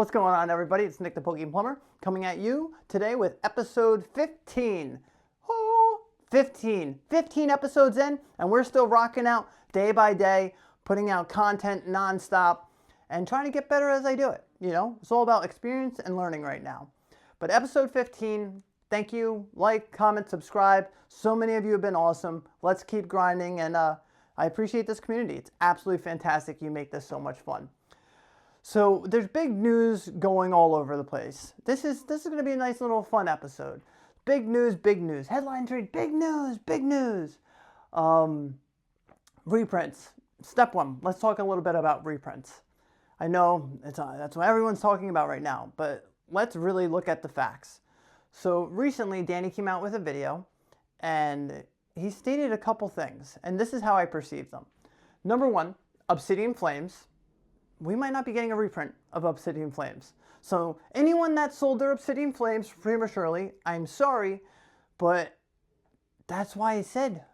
What's going on, everybody? It's Nick the Pokey Plumber coming at you today with episode 15. Oh, 15 episodes in, and we're still rocking out day by day, putting out content nonstop and trying to get better as I do it. You know, it's all about experience and learning right now. But episode 15, thank you. Like, comment, subscribe. So many of you have been awesome. Let's keep grinding, and I appreciate this community. It's absolutely fantastic. You make this so much fun. So there's big news going all over the place. This is going to be a nice little fun episode. Big news, big news. Headlines read, big news, big news. Reprints. Step one, let's talk a little bit about reprints. I know that's what everyone's talking about right now, but let's really look at the facts. So recently, Danny came out with a video, and he stated a couple things, and this is how I perceive them. Number one, Obsidian Flames. We might not be getting a reprint of Obsidian Flames. So anyone that sold their Obsidian Flames prematurely, I'm sorry, but that's why I said,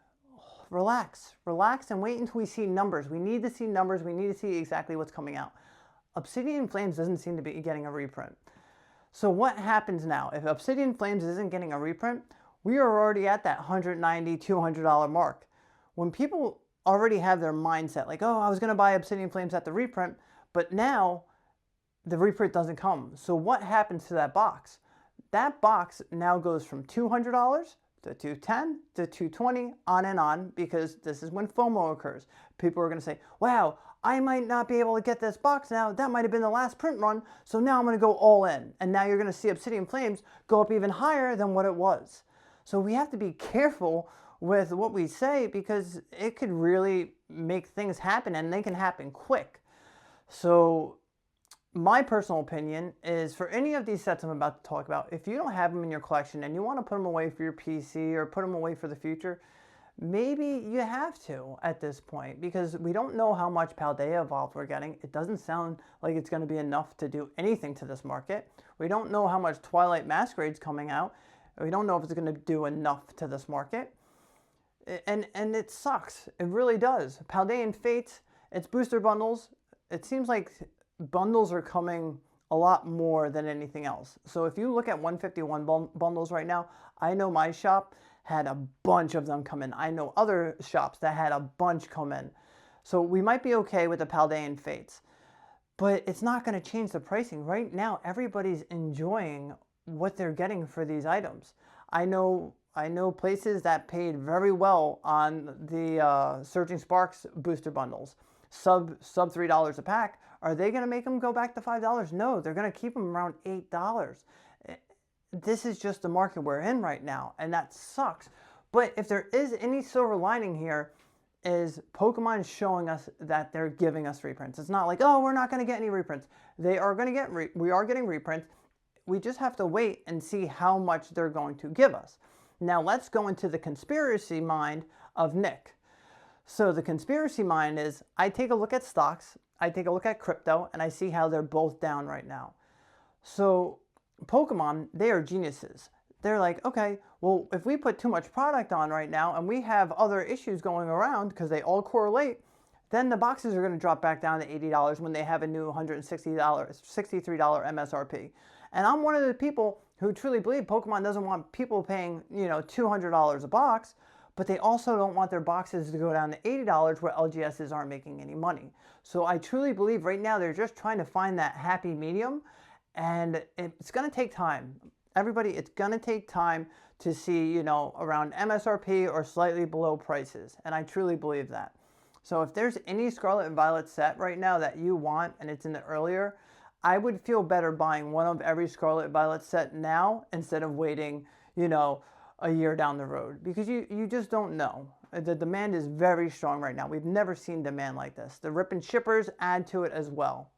relax and wait until we see numbers. We need to see numbers. We need to see exactly what's coming out. Obsidian Flames doesn't seem to be getting a reprint. So what happens now? If Obsidian Flames isn't getting a reprint, we are already at that $190, $200 mark. When people already have their mindset like, oh, I was going to buy Obsidian Flames at the reprint, but now the reprint doesn't come. So what happens to that box? That box now goes from $200 to $210 to $220, on and on, because this is when FOMO occurs. People are going to say, wow, I might not be able to get this box now. That might have been the last print run, so now I'm going to go all in. And now you're going to see Obsidian Flames go up even higher than what it was. So we have to be careful with what we say, because it could really make things happen, and they can happen quick. So my personal opinion is, for any of these sets I'm about to talk about, if you don't have them in your collection and you want to put them away for your PC or put them away for the future, maybe you have to at this point, because we don't know how much Paldea Evolved we're getting. It doesn't sound like it's going to be enough to do anything to this market. We don't know how much Twilight Masquerade's coming out. We don't know if it's going to do enough to this market. And it sucks. It really does. Paldean Fates, it's booster bundles. It seems like bundles are coming a lot more than anything else. So if you look at 151 bundles right now, I know my shop had a bunch of them come in. I know other shops that had a bunch come in. So we might be okay with the Paldean Fates, but it's not going to change the pricing. Right now, everybody's enjoying what they're getting for these items. I know places that paid very well on the Surging Sparks booster bundles. Sub $3 a pack. Are they going to make them go back to $5? No, they're going to keep them around $8. This is just the market we're in right now, and that sucks. But if there is any silver lining here, is Pokemon showing us that they're giving us reprints. It's not like, oh, we're not going to get any reprints. They are going to get we are getting reprints. We just have to wait and see how much they're going to give us. Now let's go into the conspiracy mind of Nick. So the conspiracy mind is, I take a look at stocks, I take a look at crypto, and I see how they're both down right now. So Pokemon, they are geniuses. They're like, okay, well, if we put too much product on right now and we have other issues going around because they all correlate, then the boxes are going to drop back down to $80 when they have a new $63 MSRP. And I'm one of the people who truly believe Pokemon doesn't want people paying, $200 a box, but they also don't want their boxes to go down to $80 where LGSs aren't making any money. So I truly believe right now they're just trying to find that happy medium, and it's going to take time. Everybody, it's going to take time to see, around MSRP or slightly below prices, and I truly believe that. So if there's any Scarlet and Violet set right now that you want and it's in the earlier, I would feel better buying one of every Scarlet Violet set now instead of waiting, a year down the road, because you just don't know. The demand is very strong right now. We've never seen demand like this. The rip and shippers add to it as well.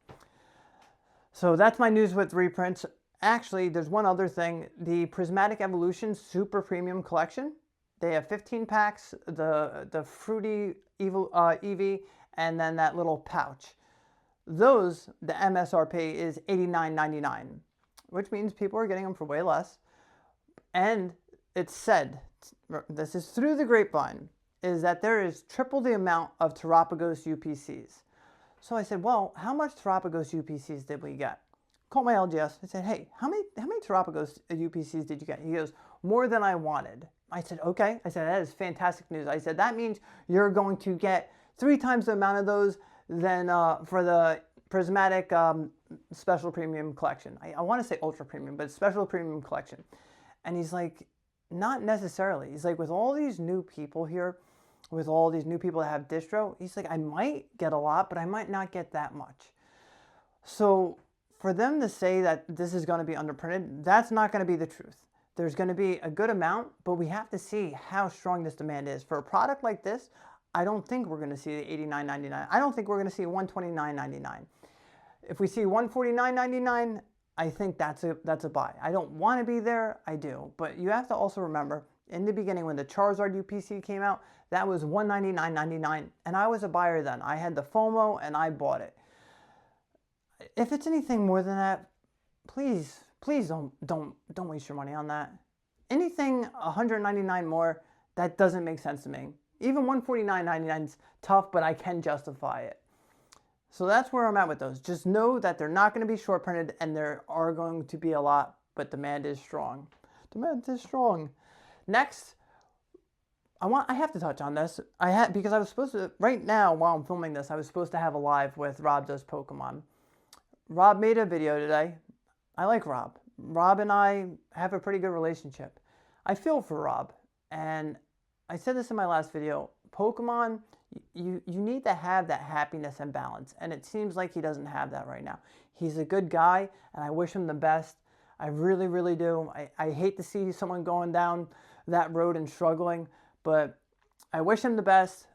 So that's my news with reprints. Actually, there's one other thing. The Prismatic Evolution Super Premium Collection. They have 15 packs, the Fruity Eevee, and then that little pouch. Those, the MSRP is $89.99, which means people are getting them for way less. And it's said, this is through the grapevine, is that there is triple the amount of Terapagos UPCs. So I said, well, how much Terapagos UPCs did we get? called my LGS. I said, hey, how many Terapagos UPCs did you get? He goes, more than I wanted. I said, okay. I said, that is fantastic news. I said, that means you're going to get 3 times the amount of those than for the Prismatic Special Premium Collection. I want to say Ultra Premium, but Special Premium Collection. And he's like, not necessarily. He's like, with all these new people here, with all these new people that have distro, he's like, I might get a lot, but I might not get that much. So for them to say that this is going to be underprinted, that's not going to be the truth. There's going to be a good amount, but we have to see how strong this demand is. For a product like this, I don't think we're going to see the $89.99. I don't think we're going to see $129.99. If we see $149.99, I think that's a buy. I don't want to be there, I do. But you have to also remember, in the beginning when the Charizard UPC came out, that was $199.99, and I was a buyer then. I had the FOMO, and I bought it. If it's anything more than that, please don't waste your money on that. Anything $199 more, that doesn't make sense to me. Even $149.99 is tough, but I can justify it. So that's where I'm at with those. Just know that they're not going to be short printed, and there are going to be a lot, but demand is strong. Demand is strong. Next, I have to touch on this. Because I was supposed to, right now while I'm filming this, I was supposed to have a live with Rob Does Pokemon. Rob made a video today. I like Rob. Rob and I have a pretty good relationship. I feel for Rob, and I said this in my last video. Pokemon, you need to have that happiness and balance, and it seems like he doesn't have that right now. He's a good guy, and I wish him the best. I really, really do. I hate to see someone going down that road and struggling, but I wish him the best.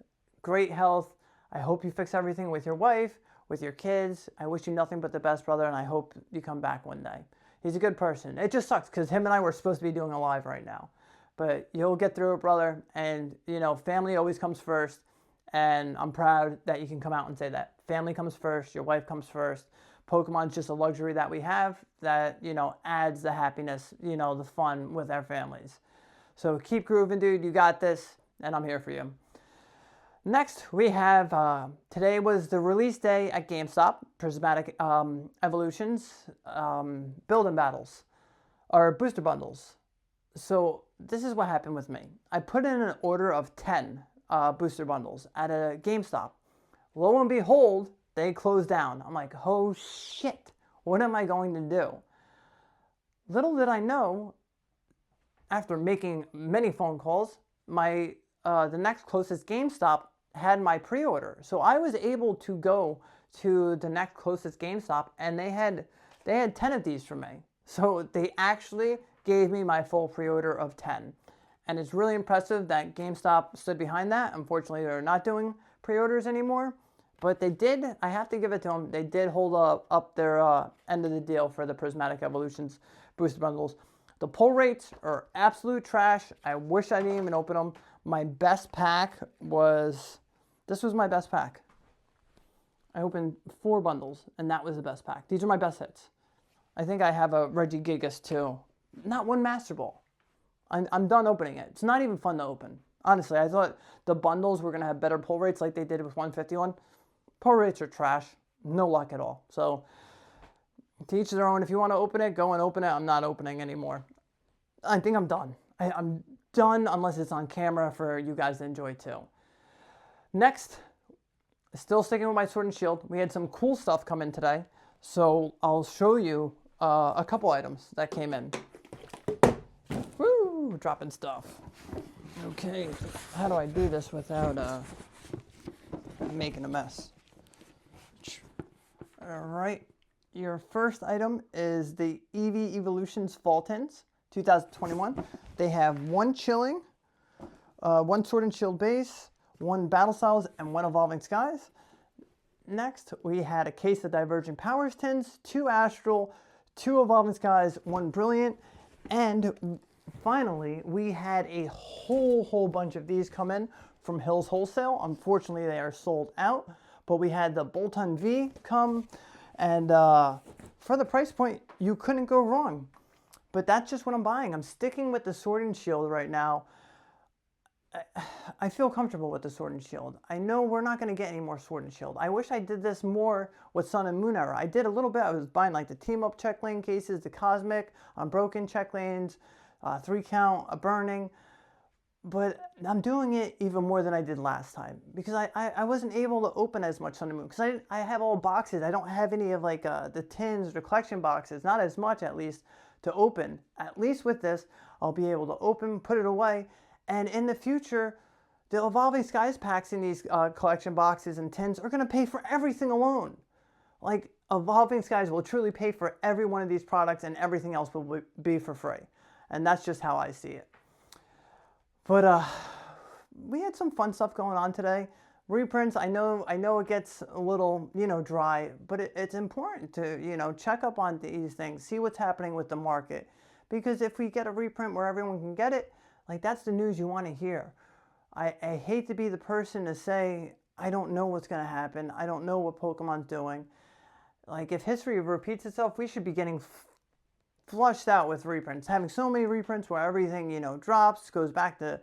Great health. I hope you fix everything with your wife, with your kids. I wish you nothing but the best, brother, and I hope you come back one day. He's a good person. It just sucks because him and I were supposed to be doing a live right now. But you'll get through it, brother. And, you know, family always comes first. And I'm proud that you can come out and say that. Family comes first. Your wife comes first. Pokemon's just a luxury that we have that, you know, adds the happiness, you know, the fun with our families. So keep grooving, dude. You got this. And I'm here for you. Next, we have, today was the release day at GameStop, Prismatic Evolutions, Build-in Battles, or Booster Bundles. So this is what happened with me. I put in an order of 10 booster bundles at a GameStop. Lo and behold, they closed down. I'm like, oh shit, what am I going to do? Little did I know, after making many phone calls, the next closest GameStop had my pre-order. So I was able to go to the next closest GameStop, and they had 10 of these for me. So they actually gave me my full pre-order of 10. And it's really impressive that GameStop stood behind that. Unfortunately, they're not doing pre-orders anymore. But they did, I have to give it to them, they did hold up their end of the deal for the Prismatic Evolutions booster bundles. The pull rates are absolute trash. I wish I didn't even open them. My best pack was, this was my best pack. I opened 4 bundles, and that was the best pack. These are my best hits. I think I have a Regigigas too. Not one Master Ball. I'm done opening it. It's not even fun to open. Honestly, I thought the bundles were going to have better pull rates like they did with 151. Pull rates are trash. No luck at all. So, to each their own. If you want to open it, go and open it. I'm not opening anymore. I think I'm done. I'm done unless it's on camera for you guys to enjoy too. Next, still sticking with my Sword and Shield. We had some cool stuff come in today. So, I'll show you a couple items that came in. Woo! Dropping stuff. Okay, how do I do this without making a mess? Alright, your first item is the Eevee Evolutions Fall Tins 2021. They have 1 Chilling, 1 Sword and Shield base, 1 Battle Styles, and 1 Evolving Skies. Next, we had a case of Diverging Powers Tins, 2 Astral, 2 Evolving Skies, 1 Brilliant, and finally, we had a whole bunch of these come in from Hills Wholesale. Unfortunately, they are sold out, but we had the Bolton V come, and for the price point, you couldn't go wrong. But that's just what I'm buying. I'm sticking with the Sword and Shield right now. I feel comfortable with the Sword and Shield. I know we're not going to get any more Sword and Shield. I wish I did this more with Sun and Moon Era. I did a little bit. I was buying like the Team Up check lane cases, the Cosmic, Unbroken check lanes, 3 count, a Burning. But I'm doing it even more than I did last time because I wasn't able to open as much Sun and Moon because I have all boxes. I don't have any of like the tins or the collection boxes, not as much at least, to open. At least with this, I'll be able to open, put it away, and in the future, the Evolving Skies packs in these collection boxes and tins are going to pay for everything alone. Like, Evolving Skies will truly pay for every one of these products and everything else will be for free. And that's just how I see it. But we had some fun stuff going on today. Reprints, I know it gets a little, dry, but it's important to, check up on these things, see what's happening with the market. Because if we get a reprint where everyone can get it, like, that's the news you want to hear. I hate to be the person to say, I don't know what's going to happen. I don't know what Pokemon's doing. Like, if history repeats itself, we should be getting flushed out with reprints. Having so many reprints where everything, drops, goes back to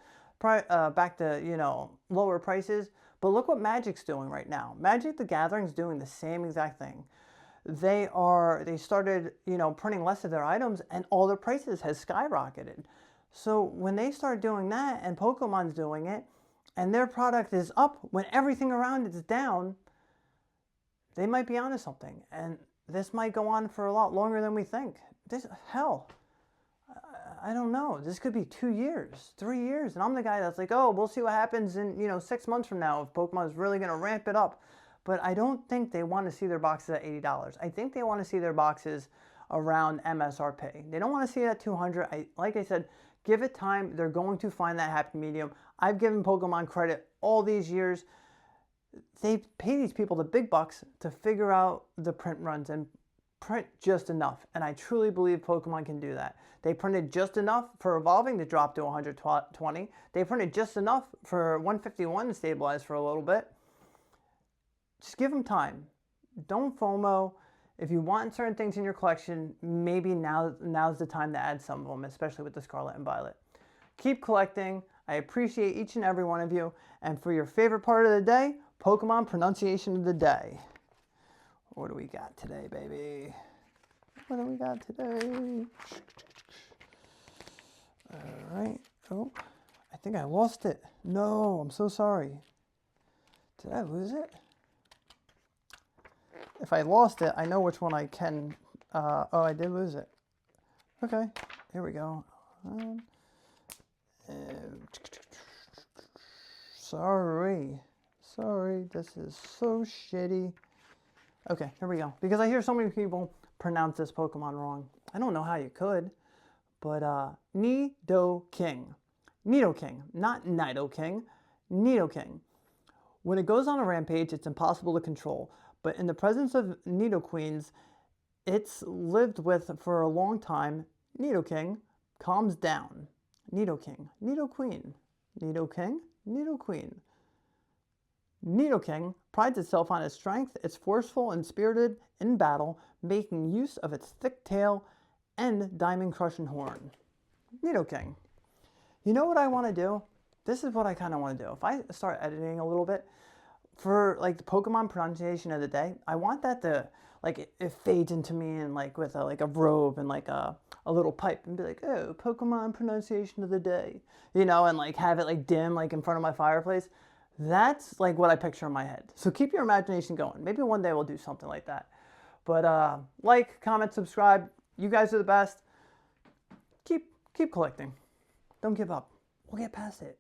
lower prices. But look what Magic's doing right now. Magic the Gathering's doing the same exact thing. They started, printing less of their items and all their prices has skyrocketed. So when they start doing that and Pokemon's doing it and their product is up when everything around it's down, they might be onto something. And this might go on for a lot longer than we think. I don't know. This could be 2 years, 3 years. And I'm the guy that's like, oh, we'll see what happens in, 6 months from now if Pokemon is really going to ramp it up. But I don't think they want to see their boxes at $80. I think they want to see their boxes around MSRP. They don't want to see it at $200. Like I said, give it time. They're going to find that happy medium. I've given Pokemon credit all these years. They pay these people the big bucks to figure out the print runs and print just enough. And I truly believe Pokemon can do that. They printed just enough for Evolving to drop to 120. They printed just enough for 151 to stabilize for a little bit. Just give them time. Don't FOMO. If you want certain things in your collection, maybe now's the time to add some of them, especially with the Scarlet and Violet. Keep collecting. I appreciate each and every one of you. And for your favorite part of the day, Pokemon pronunciation of the day. What do we got today, baby? What do we got today? All right. Oh, I think I lost it. No, I'm so sorry. Did I lose it? If I lost it, I know which one I can. Oh, I did lose it. Okay, here we go. Sorry, this is so shitty. Okay, here we go. Because I hear so many people pronounce this Pokemon wrong. I don't know how you could, but Nidoking. Nidoking, not Nidoking. Nidoking. When it goes on a rampage, it's impossible to control. But in the presence of Nidoqueens, it's lived with for a long time. Nidoking calms down. Nidoking, Nidoqueen, Nidoking, Nidoqueen. Nidoking prides itself on its strength. It's forceful and spirited in battle, making use of its thick tail and diamond crushing horn. Nidoking. You know what I want to do? This is what I kind of want to do. If I start editing a little bit, for like the Pokemon pronunciation of the day, I want that to, like, it fades into me and like with a robe and like a little pipe and be like, oh, Pokemon pronunciation of the day, and like have it like dim like in front of my fireplace. That's like what I picture in my head. So keep your imagination going. Maybe one day we'll do something like that. But like, comment, subscribe. You guys are the best. Keep collecting. Don't give up. We'll get past it.